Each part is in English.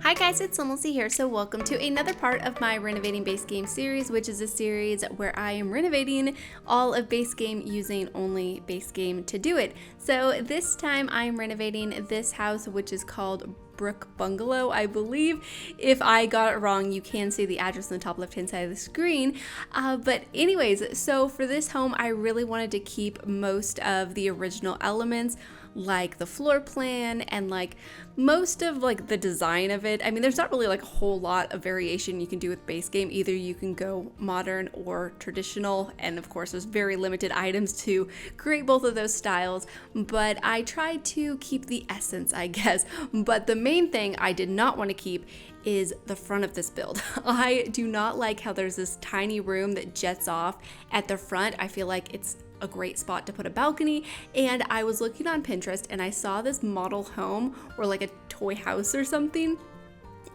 Hi guys, it's SimLicy here, so welcome to another part of my Renovating Base Game series, which is a series where I am renovating all of base game using only base game to do it. So this time I'm renovating this house, which is called Brook Bungalow, I believe. If I got it wrong, you can see the address on the top left hand side of the screen. But anyways, so for this home, I really wanted to keep most of the original elements, like the floor plan and like most of like the design of it. I mean, there's not really like a whole lot of variation you can do with base game. Either you can go modern or traditional, and of course there's very limited items to create both of those styles, but I tried to keep the essence, I guess. But the main thing I did not want to keep is the front of this build. I do not like how there's this tiny room that jets off at the front. I feel like it's a great spot to put a balcony, and I was looking on Pinterest and I saw this model home or like a toy house or something,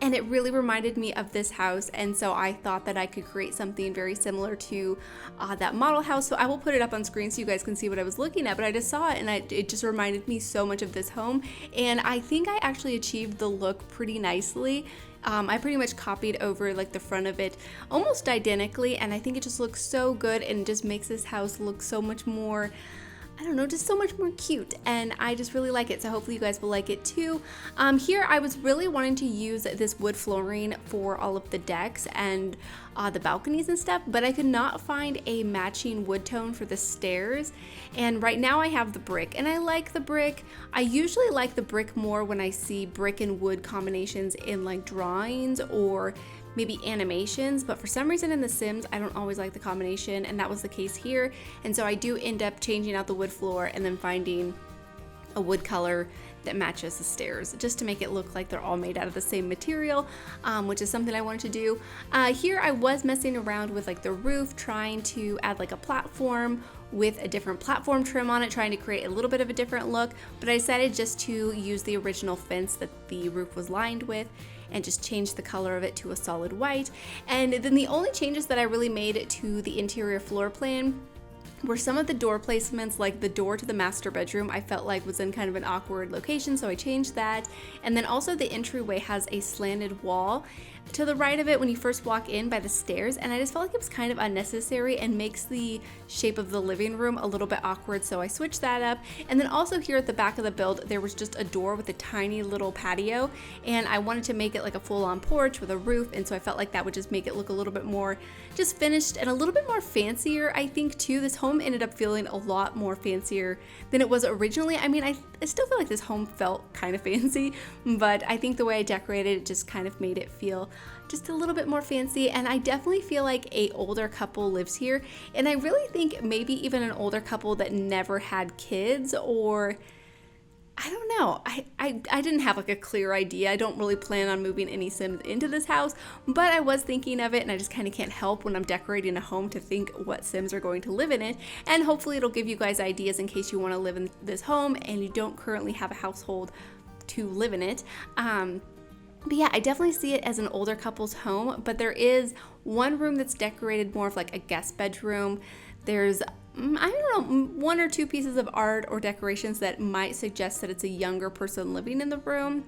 and it really reminded me of this house, and so I thought that I could create something very similar to that model house. So I will put it up on screen so you guys can see what I was looking at, but I just saw it and it just reminded me so much of this home, and I think I actually achieved the look pretty nicely. I pretty much copied over like the front of it almost identically, and I think it just looks so good and just makes this house look so much more, I don't know, just so much more cute, and I just really like it, so hopefully you guys will like it too. Here I was really wanting to use this wood flooring for all of the decks and the balconies and stuff, but I could not find a matching wood tone for the stairs, and right now I have the brick, and I like the brick. I usually like the brick more when I see brick and wood combinations in like drawings or maybe animations, but for some reason in The Sims I don't always like the combination, and that was the case here, and so I do end up changing out the wood floor and then finding a wood color that matches the stairs just to make it look like they're all made out of the same material, which is something I wanted to do. Here I was messing around with like the roof, trying to add like a platform with a different platform trim on it, trying to create a little bit of a different look, but I decided just to use the original fence that the roof was lined with and just change the color of it to a solid white. And then the only changes that I really made to the interior floor plan were some of the door placements, like the door to the master bedroom I felt like was in kind of an awkward location, so I changed that. And then also the entryway has a slanted wall to the right of it when you first walk in by the stairs, and I just felt like it was kind of unnecessary and makes the shape of the living room a little bit awkward, so I switched that up. And then also here at the back of the build there was just a door with a tiny little patio, and I wanted to make it like a full-on porch with a roof, and so I felt like that would just make it look a little bit more just finished and a little bit more fancier. I think too, this home ended up feeling a lot more fancier than it was originally. I mean, I still feel like this home felt kind of fancy, but I think the way I decorated it just kind of made it feel just a little bit more fancy, and I definitely feel like a older couple lives here, and I really think maybe even an older couple that never had kids, or I don't know. I didn't have like a clear idea. I don't really plan on moving any Sims into this house, but I was thinking of it, and I just kind of can't help when I'm decorating a home to think what Sims are going to live in it, and hopefully it'll give you guys ideas in case you want to live in this home and you don't currently have a household to live in it. But yeah, I definitely see it as an older couple's home, but there is one room that's decorated more of like a guest bedroom. There's, I don't know, one or two pieces of art or decorations that might suggest that it's a younger person living in the room.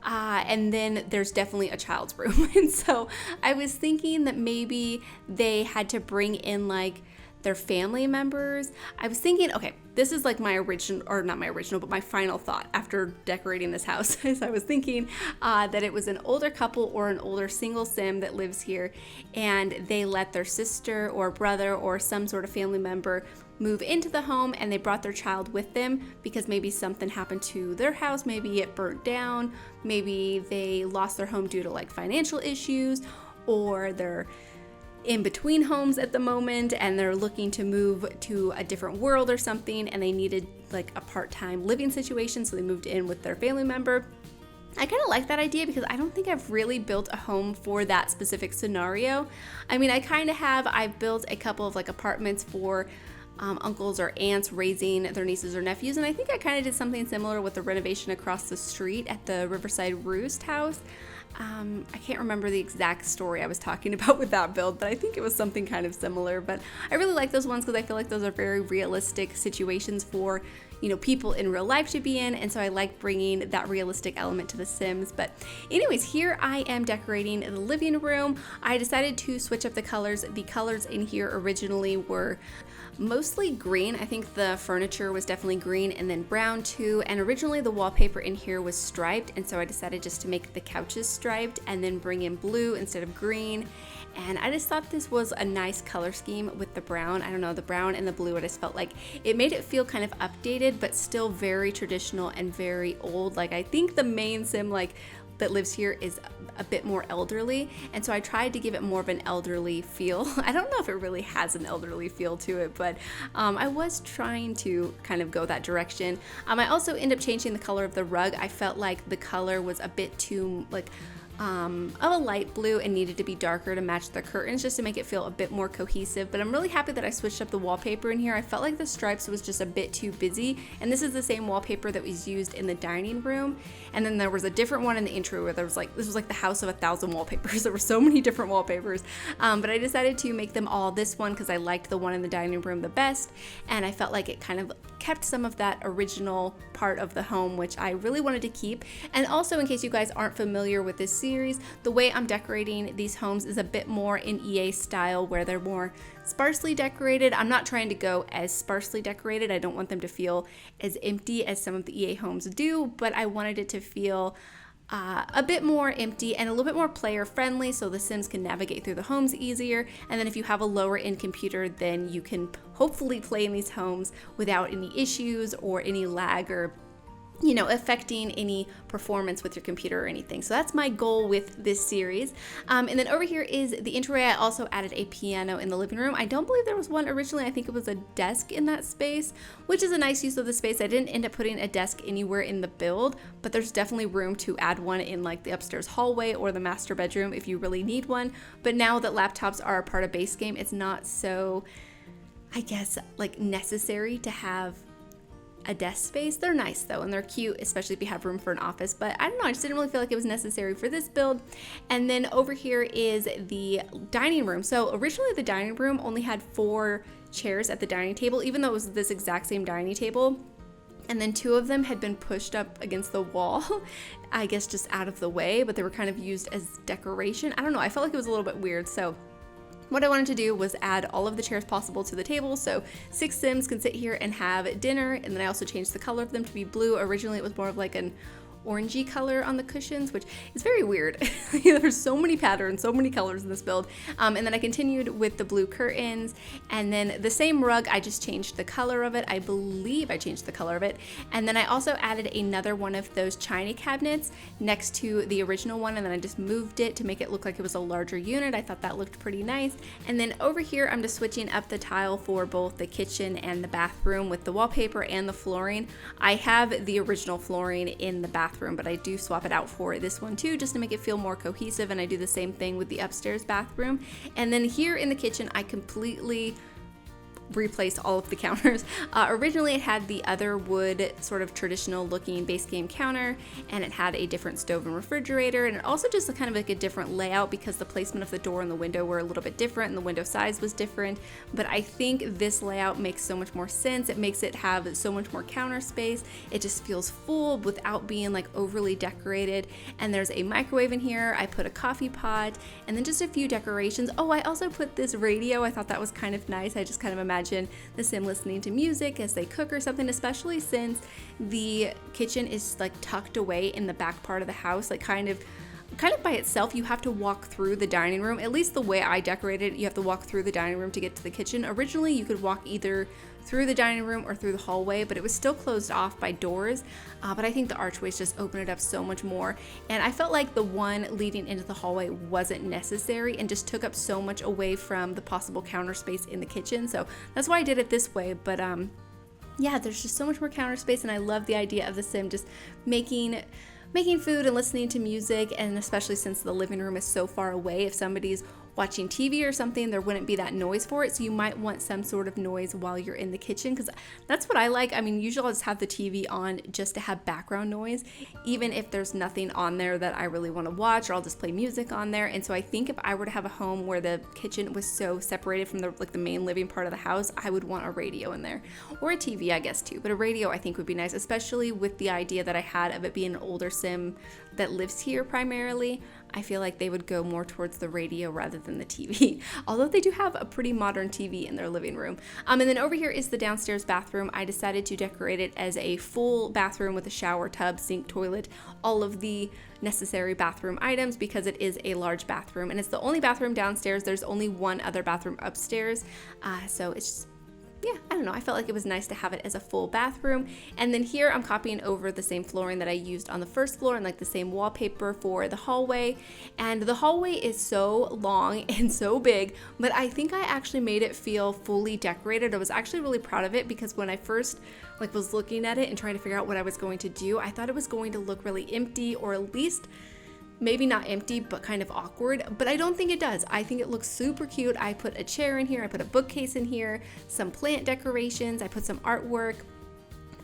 And then there's definitely a child's room. And so I was thinking that maybe they had to bring in like their family members. I was thinking, okay, this is like my original, or not my original, but my final thought after decorating this house. Is I was thinking that it was an older couple or an older single Sim that lives here, and they let their sister or brother or some sort of family member move into the home, and they brought their child with them because maybe something happened to their house, maybe it burnt down, maybe they lost their home due to like financial issues, or they're in between homes at the moment and they're looking to move to a different world or something, and they needed like a part-time living situation, so they moved in with their family member. I kind of like that idea because I don't think I've really built a home for that specific scenario. I mean, I kind of have. I've built a couple of like apartments for uncles or aunts raising their nieces or nephews, and I think I kind of did something similar with the renovation across the street at the Riverside Roost house. I can't remember the exact story I was talking about with that build, but I think it was something kind of similar. But I really like those ones because I feel like those are very realistic situations for, people in real life to be in. And so I like bringing that realistic element to The Sims. But anyways, here I am decorating the living room. I decided to switch up the colors. The colors in here originally were mostly green. I think the furniture was definitely green and then brown too. And originally the wallpaper in here was striped. And so I decided just to make the couches striped and then bring in blue instead of green. And I just thought this was a nice color scheme with the brown. I don't know, the brown and the blue, I just felt like it made it feel kind of updated, but still very traditional and very old. Like I think the main Sim that lives here is a bit more elderly, and so I tried to give it more of an elderly feel. I don't know if it really has an elderly feel to it, but I was trying to kind of go that direction. I also ended up changing the color of the rug. I felt like the color was a bit too of a light blue and needed to be darker to match the curtains just to make it feel a bit more cohesive. But I'm really happy that I switched up the wallpaper in here. I felt like the stripes was just a bit too busy, and this is the same wallpaper that was used in the dining room. And then there was a different one in the intro where there was this was like the house of 1,000 wallpapers. There were so many different wallpapers, but I decided to make them all this one because I liked the one in the dining room the best, and I felt like it kind of kept some of that original part of the home, which I really wanted to keep. And also, in case you guys aren't familiar with this series, the way I'm decorating these homes is a bit more in EA style, where they're more sparsely decorated. I'm not trying to go as sparsely decorated. I don't want them to feel as empty as some of the EA homes do, but I wanted it to feel a bit more empty and a little bit more player friendly, so the Sims can navigate through the homes easier. And then if you have a lower end computer, then you can hopefully play in these homes without any issues or any lag or affecting any performance with your computer or anything. So that's my goal with this series. And then over here is the entryway. I also added a piano in the living room. I don't believe there was one originally. I think it was a desk in that space, which is a nice use of the space. I didn't end up putting a desk anywhere in the build, but there's definitely room to add one in the upstairs hallway or the master bedroom if you really need one. But now that laptops are a part of base game, it's not so, I guess, necessary to have a desk space. They're nice though, and they're cute, especially if you have room for an office, but I don't know, I just didn't really feel like it was necessary for this build. And then over here is the dining room. So originally the dining room only had 4 chairs at the dining table, even though it was this exact same dining table. And then 2 of them had been pushed up against the wall, I guess just out of the way, but they were kind of used as decoration. I don't know, I felt like it was a little bit weird. So what I wanted to do was add all of the chairs possible to the table so 6 Sims can sit here and have dinner. And then I also changed the color of them to be blue. Originally it was more of an orangey color on the cushions, which is very weird. There's so many patterns, so many colors in this build. And then I continued with the blue curtains, and then the same rug, I just changed the color of it. I believe I changed the color of it. And then I also added another one of those china cabinets next to the original one, and then I just moved it to make it look like it was a larger unit. I thought that looked pretty nice. And then over here, I'm just switching up the tile for both the kitchen and the bathroom with the wallpaper and the flooring. I have the original flooring in the bathroom, but I do swap it out for this one too, just to make it feel more cohesive. And I do the same thing with the upstairs bathroom. And then here in the kitchen, I completely replace all of the counters. Originally it had the other wood sort of traditional looking base game counter, and it had a different stove and refrigerator, and it also just kind of a different layout because the placement of the door and the window were a little bit different and the window size was different. But I think this layout makes so much more sense. It makes it have so much more counter space. It just feels full without being overly decorated. And there's a microwave in here. I put a coffee pot and then just a few decorations. Oh, I also put this radio. I thought that was kind of nice. I just kind of imagine the Sim listening to music as they cook or something, especially since the kitchen is tucked away in the back part of the house, kind of by itself. You have to walk through the dining room. At least the way I decorated it, you have to walk through the dining room to get to the kitchen. Originally you could walk either through the dining room or through the hallway, but it was still closed off by doors. But I think the archways just open it up so much more. And I felt like the one leading into the hallway wasn't necessary and just took up so much away from the possible counter space in the kitchen. So that's why I did it this way. But yeah, there's just so much more counter space, and I love the idea of the Sim just making food and listening to music. And especially since the living room is so far away, if somebody's watching TV or something, there wouldn't be that noise for it. So you might want some sort of noise while you're in the kitchen, because that's what I like. I mean, usually I'll just have the TV on just to have background noise, even if there's nothing on there that I really want to watch, or I'll just play music on there. And so I think if I were to have a home where the kitchen was so separated from the main living part of the house, I would want a radio in there, or a TV, I guess, too. But a radio I think would be nice, especially with the idea that I had of it being an older sim that lives here primarily. I feel like they would go more towards the radio rather than the TV, although they do have a pretty modern TV in their living room. And then over here is the downstairs bathroom. I decided to decorate it as a full bathroom with a shower, tub, sink, toilet, all of the necessary bathroom items, because it is a large bathroom and it's the only bathroom downstairs. There's only one other bathroom upstairs, so it's just, yeah, I don't know. I felt like it was nice to have it as a full bathroom. And then here I'm copying over the same flooring that I used on the first floor, and like the same wallpaper for the hallway. And the hallway is so long and so big, but I think I actually made it feel fully decorated. I was actually really proud of it, because when I first was looking at it and trying to figure out what I was going to do, I thought it was going to look really empty, or at least maybe not empty, but kind of awkward, but I don't think it does. I think it looks super cute. I put a chair in here, I put a bookcase in here, some plant decorations, I put some artwork,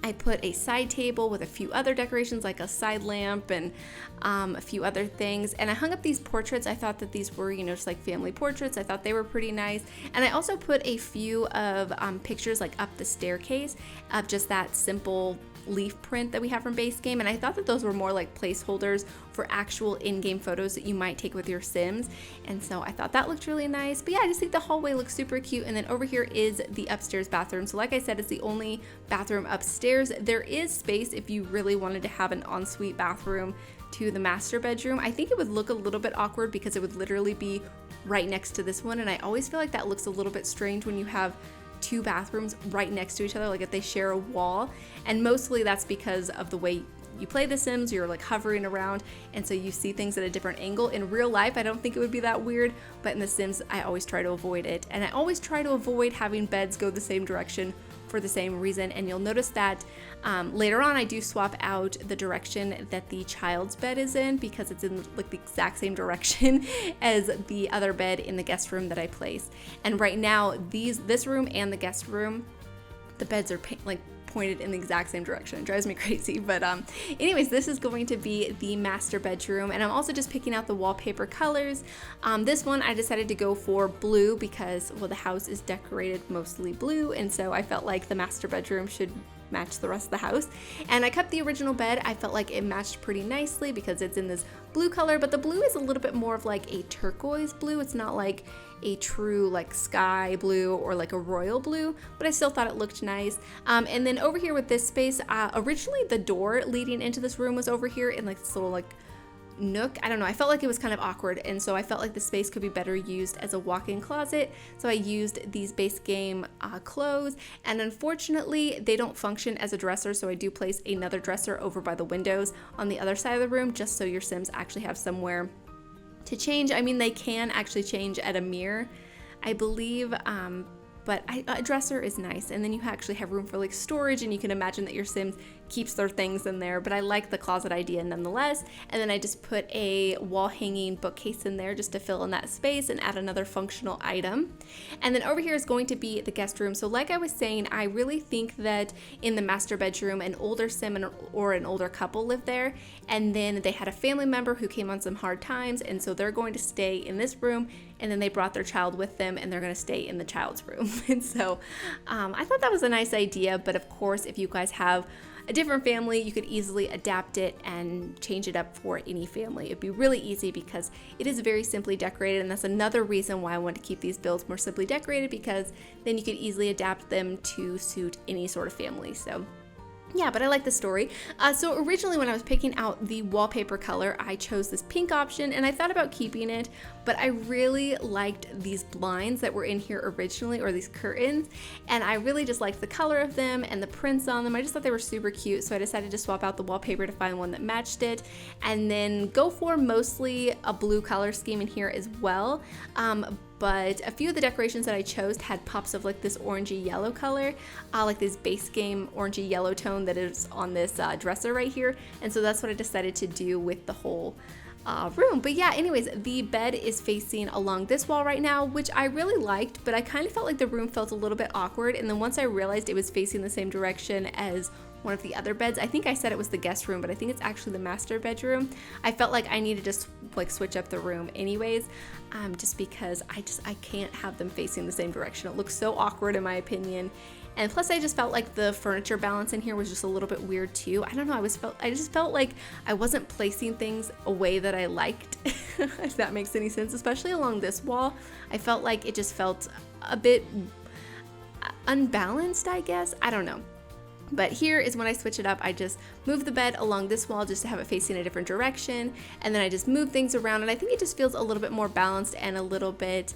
I put a side table with a few other decorations like a side lamp and a few other things. And I hung up these portraits. I thought that these were, just like family portraits. I thought they were pretty nice. And I also put a few of pictures like up the staircase of just that simple leaf print that we have from base game, and I thought that those were more like placeholders for actual in-game photos that you might take with your Sims, and so I thought that looked really nice. But yeah, I just think the hallway looks super cute. And then over here is the upstairs bathroom. So like I said, it's the only bathroom upstairs. There is space if you really wanted to have an ensuite bathroom to the master bedroom. I think it would look a little bit awkward because it would literally be right next to this one, and I always feel like that looks a little bit strange when you have two bathrooms right next to each other, like if they share a wall. And mostly that's because of the way you play The Sims. You're like hovering around, and so you see things at a different angle. In real life, I don't think it would be that weird, but in The Sims, I always try to avoid it. And I always try to avoid having beds go the same direction for the same reason. And you'll notice that later on I do swap out the direction that the child's bed is in, because it's in like the exact same direction as the other bed in the guest room that I place. And right now this room and the guest room, the beds are pointed in the exact same direction. It drives me crazy. But anyways, this is going to be the master bedroom, and I'm also just picking out the wallpaper colors. This one I decided to go for blue because, well, the house is decorated mostly blue, and so I felt like the master bedroom should match the rest of the house. And I kept the original bed. I felt like it matched pretty nicely because it's in this blue color, but the blue is a little bit more of like a turquoise blue. It's not like a true like sky blue or like a royal blue, but I still thought it looked nice. And then over here with this space, originally the door leading into this room was over here in like this little like nook. I don't know, I felt like it was kind of awkward, and so I felt like the space could be better used as a walk-in closet. So I used these base game clothes, and unfortunately they don't function as a dresser, so I do place another dresser over by the windows on the other side of the room, just so your Sims actually have somewhere to change. I mean, they can actually change at a mirror, I believe, but a dresser is nice, and then you actually have room for like storage, and you can imagine that your Sims keeps their things in there. But I like the closet idea nonetheless. And then I just put a wall hanging bookcase in there just to fill in that space and add another functional item. And then over here is going to be the guest room. So like I was saying, I really think that in the master bedroom, an older Sim or an older couple lived there, and then they had a family member who came on some hard times, and so they're going to stay in this room, and then they brought their child with them, and they're going to stay in the child's room. And so I thought that was a nice idea. But of course, if you guys have a different family, you could easily adapt it and change it up for any family. It'd be really easy because it is very simply decorated, and that's another reason why I want to keep these builds more simply decorated, because then you could easily adapt them to suit any sort of family. So yeah, but I like the story. So originally when I was picking out the wallpaper color, I chose this pink option, and I thought about keeping it, but I really liked these blinds that were in here originally, or these curtains, and I really just liked the color of them and the prints on them. I just thought they were super cute, so I decided to swap out the wallpaper to find one that matched it, and then go for mostly a blue color scheme in here as well. But a few of the decorations that I chose had pops of like this orangey yellow color, like this base game orangey yellow tone that is on this dresser right here. And so that's what I decided to do with the whole room. But yeah, anyways, the bed is facing along this wall right now, which I really liked, but I kind of felt like the room felt a little bit awkward. And then once I realized it was facing the same direction as one of the other beds, I think I said it was the guest room, but I think it's actually the master bedroom. I felt like I needed to switch up the room anyways, just because I can't have them facing the same direction. It looks so awkward in my opinion. And plus I just felt like the furniture balance in here was just a little bit weird too. I don't know, I just felt like I wasn't placing things a way that I liked, if that makes any sense, especially along this wall. I felt like it just felt a bit unbalanced, I guess. I don't know. But here is when I switch it up. I just move the bed along this wall just to have it facing a different direction, and then I just move things around, and I think it just feels a little bit more balanced and a little bit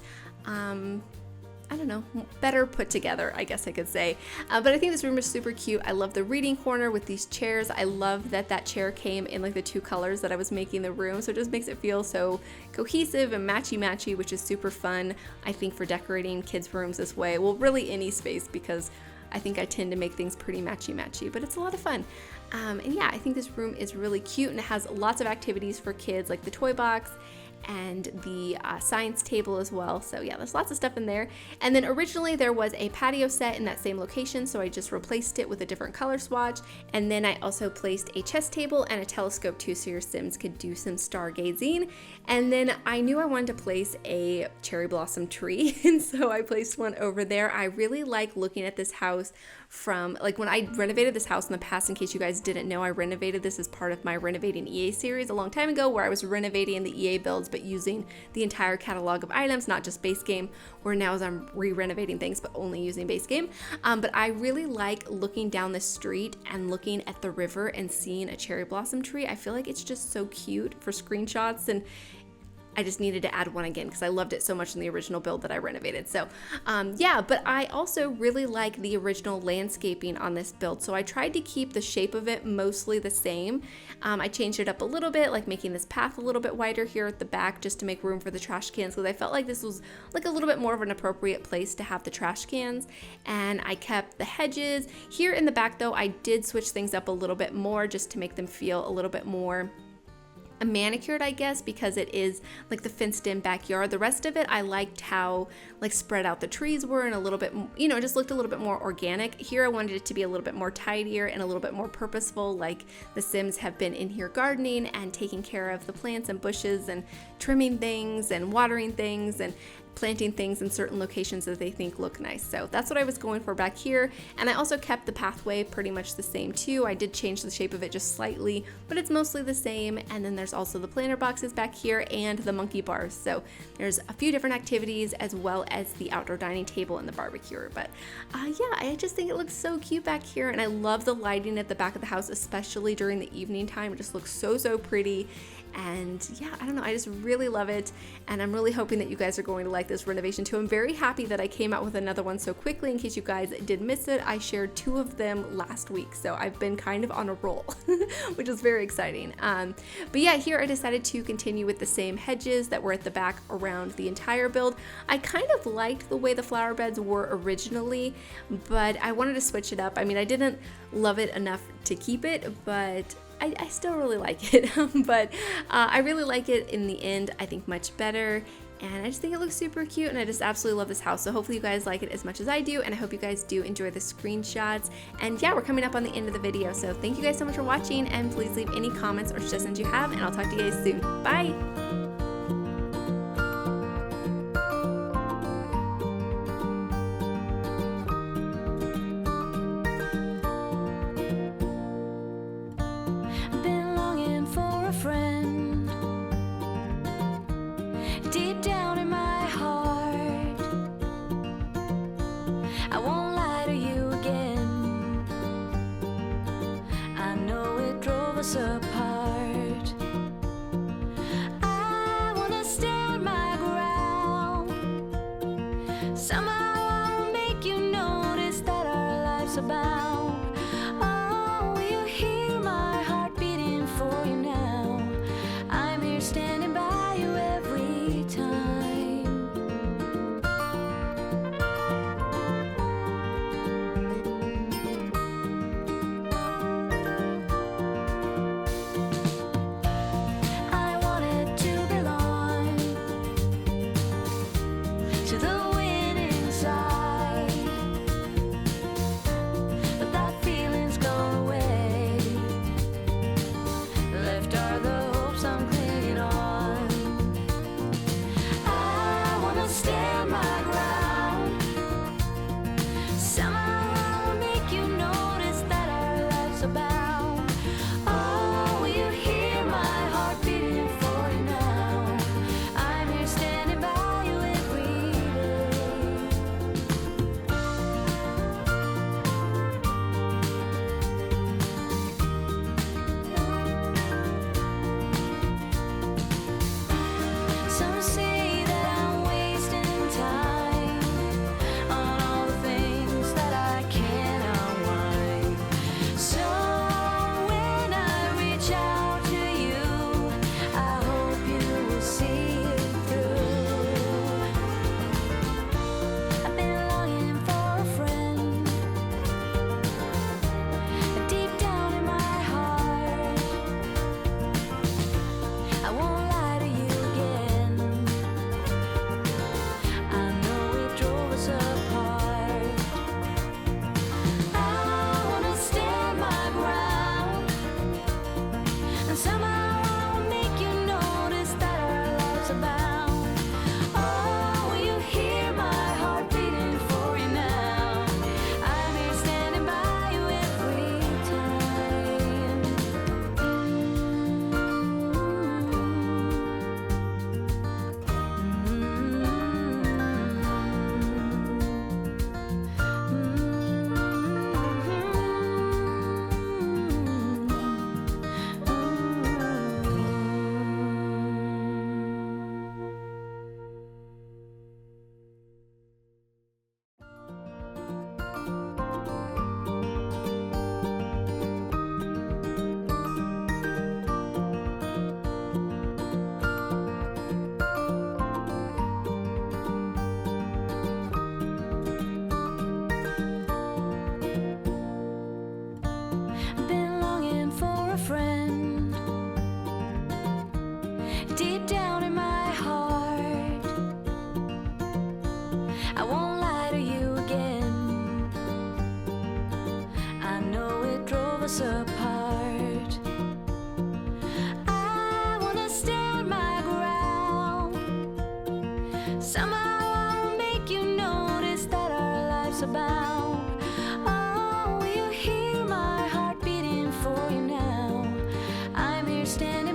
I don't know, better put together, I guess I could say. But I think this room is super cute. I love the reading corner with these chairs. I love that that chair came in like the two colors that I was making the room, so it just makes it feel so cohesive and matchy-matchy, which is super fun, I think, for decorating kids' rooms this way. Well, really any space, because I think I tend to make things pretty matchy-matchy, but it's a lot of fun. And yeah, I think this room is really cute, and it has lots of activities for kids, like the toy box and the science table as well. So yeah, there's lots of stuff in there. And then originally there was a patio set in that same location, so I just replaced it with a different color swatch. And then I also placed a chess table and a telescope too, so your Sims could do some stargazing. And then I knew I wanted to place a cherry blossom tree, and so I placed one over there. I really like looking at this house from, like, when I renovated this house in the past. In case you guys didn't know, I renovated this as part of my Renovating EA series a long time ago, where I was renovating the EA builds but using the entire catalog of items, not just base game, where now as I'm re-renovating things but only using base game. But I really like looking down the street and looking at the river and seeing a cherry blossom tree. I feel like it's just so cute for screenshots, and I just needed to add one again because I loved it so much in the original build that I renovated. So yeah, but I also really like the original landscaping on this build. So I tried to keep the shape of it mostly the same. I changed it up a little bit, like making this path a little bit wider here at the back just to make room for the trash cans, because I felt like this was like a little bit more of an appropriate place to have the trash cans. And I kept the hedges. Here in the back though, I did switch things up a little bit more just to make them feel a little bit more manicured, I guess, because it is like the fenced in backyard. The rest of it, I liked how like spread out the trees were and a little bit, you know, just looked a little bit more organic. Here I wanted it to be a little bit more tidier and a little bit more purposeful, like the Sims have been in here gardening and taking care of the plants and bushes and trimming things and watering things and planting things in certain locations that they think look nice. So that's what I was going for back here. And I also kept the pathway pretty much the same too. I did change the shape of it just slightly, but it's mostly the same. And then there's also the planter boxes back here and the monkey bars. So there's a few different activities, as well as the outdoor dining table and the barbecue. But yeah, I just think it looks so cute back here. And I love the lighting at the back of the house, especially during the evening time. It just looks so, so pretty. And yeah, I don't know, I just really love it, and I'm really hoping that you guys are going to like this renovation too. I'm very happy that I came out with another one so quickly. In case you guys did miss it, I shared 2 of them last week, so I've been kind of on a roll, which is very exciting. But yeah, here I decided to continue with the same hedges that were at the back around the entire build. I kind of liked the way the flower beds were originally, but I wanted to switch it up. I mean, I didn't love it enough to keep it, but I still really like it. But I really like it in the end, I think much better. And I just think it looks super cute, and I just absolutely love this house. So hopefully you guys like it as much as I do, and I hope you guys do enjoy the screenshots. And yeah, we're coming up on the end of the video. So thank you guys so much for watching, and please leave any comments or suggestions you have, and I'll talk to you guys soon. Bye! Deep down in my heart, I won't lie to you again. I know it drove us apart. I wanna stand my ground. Somehow I'll make you notice that our lives are bound. Oh, will you hear my heart beating for you now? I'm here standing by you every time. apart. I wanna stand my ground. Somehow I'll make you notice that our lives are bound. Oh, will you hear my heart beating for you now? I'm here standing